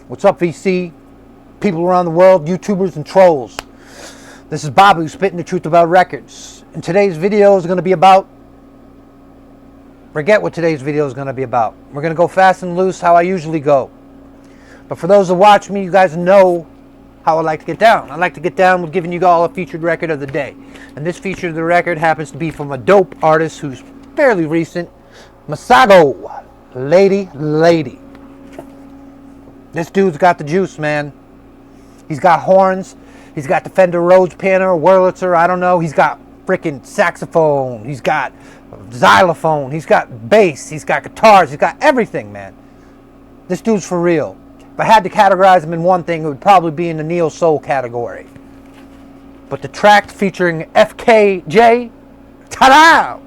What's up, VC? People around the world, YouTubers and trolls. This is Bobby spitting the truth about records. And today's video is going to be about... Forget what today's video is going to be about. We're going to go fast and loose how I usually go. But for those that watch me, you guys know how I like to get down. I like to get down with giving you all a featured record of the day. And this feature of the record happens to be from a dope artist who's fairly recent. Masego. Lady. This dude's got the juice, man. He's got horns. He's got the Fender Rhodes piano, Wurlitzer, I don't know. He's got freaking saxophone. He's got xylophone. He's got bass. He's got guitars. He's got everything, man. This dude's for real. If I had to categorize him in one thing, it would probably be in the neo-soul category. But the track featuring FKJ, ta-da!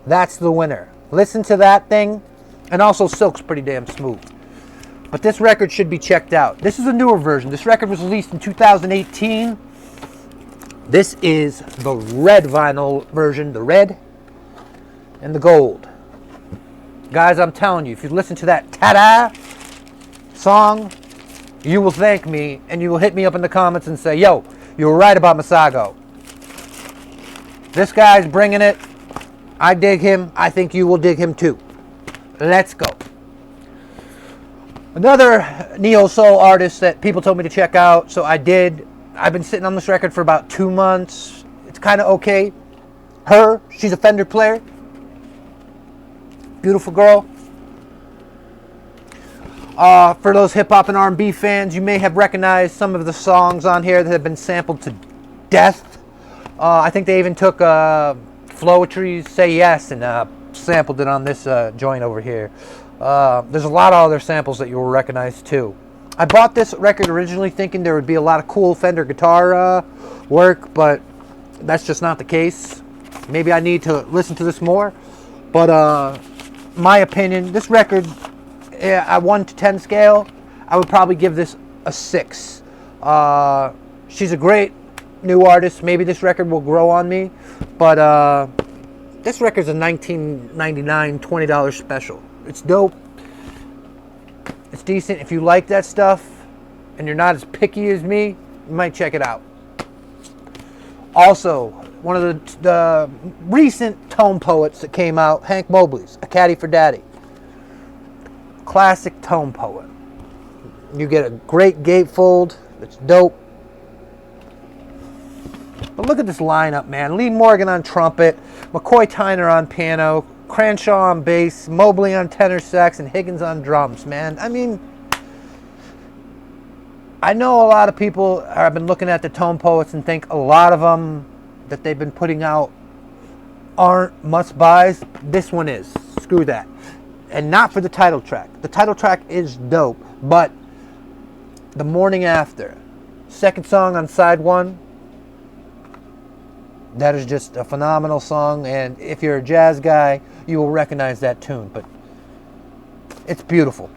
That's the winner. Listen to that thing. And also Silk's pretty damn smooth. But this record should be checked out. This is a newer version. This record was released in 2018. This is the red vinyl version. The red and the gold. Guys, I'm telling you, if you listen to that ta-da song, you will thank me and you will hit me up in the comments and say, yo, you were right about Masego. This guy's bringing it. I dig him. I think you will dig him too. Let's go. Another neo-soul artist that people told me to check out, so I did. I've been sitting on this record for about 2 months. It's kind of okay. H.e.r, she's a Fender player. Beautiful girl. For those hip-hop and R&B fans, you may have recognized some of the songs on here that have been sampled to death. I think they even took Flowetry's Say Yes and sampled it on this joint over here. There's a lot of other samples that you will recognize too. I bought this record originally thinking there would be a lot of cool Fender guitar work, but that's just not the case. Maybe I need to listen to this more. But my opinion, this record, at 1 to 10 scale, I would probably give this a 6. She's a great new artist. Maybe this record will grow on me, but this record's a $19.99, $20 special. It's dope. It's decent. If you like that stuff and you're not as picky as me, you might check it out. Also, one of the recent tone poets that came out, Hank Mobley's A Caddy for Daddy. Classic tone poet. You get a great gatefold. It's dope. But look at this lineup, man. Lee Morgan on trumpet, McCoy Tyner on piano, Cranshaw on bass, Mobley on tenor sax, and Higgins on drums, man. I mean, I know a lot of people have been looking at the tone poets and think a lot of them that they've been putting out aren't must-buys. This one is. Screw that. And not for the title track. The title track is dope, but The Morning After, second song on side 1, that is just a phenomenal song, and if you're a jazz guy, you will recognize that tune, but it's beautiful.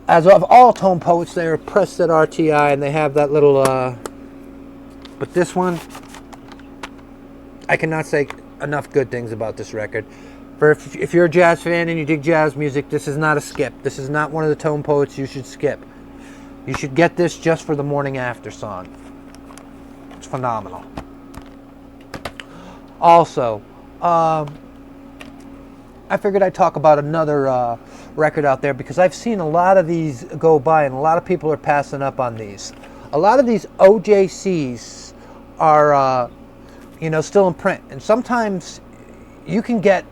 As of all tone poets, they are pressed at RTI, and they have that little, but this one, I cannot say enough good things about this record. If you're a jazz fan and you dig jazz music, this is not a skip. This is not one of the tone poets you should skip. You should get this just for the Morning After song. It's phenomenal. Also, I figured I'd talk about another record out there because I've seen a lot of these go by and a lot of people are passing up on these. A lot of these OJCs are, still in print. And sometimes you can get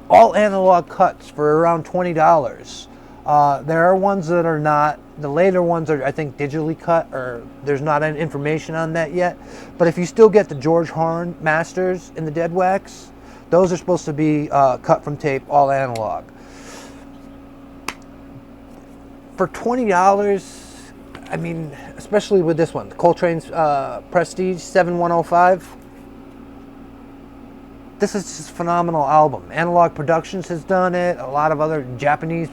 all analog cuts for around $20. There are ones that are not. The later ones are, I think, digitally cut, or there's not any information on that yet. But if you still get the George Horn masters in the dead wax, those are supposed to be cut from tape, all analog. For $20, I mean, especially with this one, the Coltrane's Prestige 7105. This is just a phenomenal album. Analog Productions has done it. A lot of other Japanese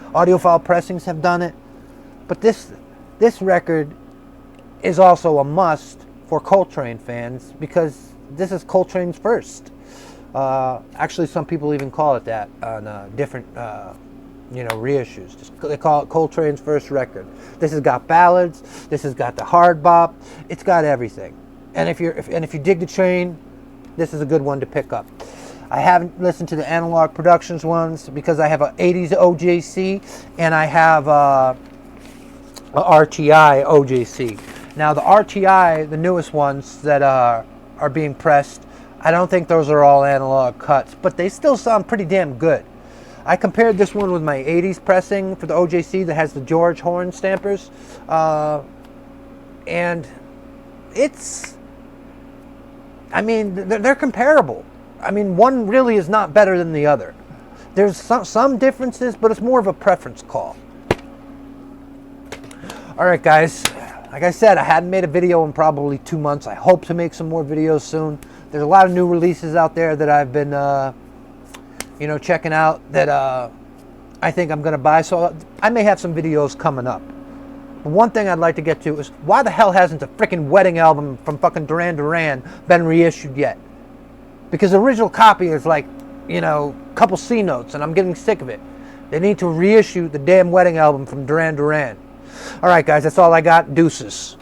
audiophile pressings have done it. But this record is also a must for Coltrane fans because this is Coltrane's first. Actually, some people even call it that on different you know, reissues. They call it Coltrane's first record. This has got ballads. This has got the hard bop. It's got everything. And if you dig the train, this is a good one to pick up. I haven't listened to the Analog Productions ones because I have an 80s OJC and I have a RTI OJC. Now the RTI, the newest ones that are being pressed, I don't think those are all analog cuts, but they still sound pretty damn good. I compared this one with my 80s pressing for the OJC that has the George horn stampers, and it's, I mean, they're comparable. I mean, one really is not better than the other. There's some differences, but it's more of a preference call. All right, guys. Like I said, I hadn't made a video in probably 2 months. I hope to make some more videos soon. There's a lot of new releases out there that I've been, you know, checking out that I think I'm going to buy. So I may have some videos coming up. But one thing I'd like to get to is why the hell hasn't the freaking Wedding album from fucking Duran Duran been reissued yet? Because the original copy is like, you know, a couple C notes, and I'm getting sick of it. They need to reissue the damn Wedding album from Duran Duran. All right, guys, that's all I got. Deuces.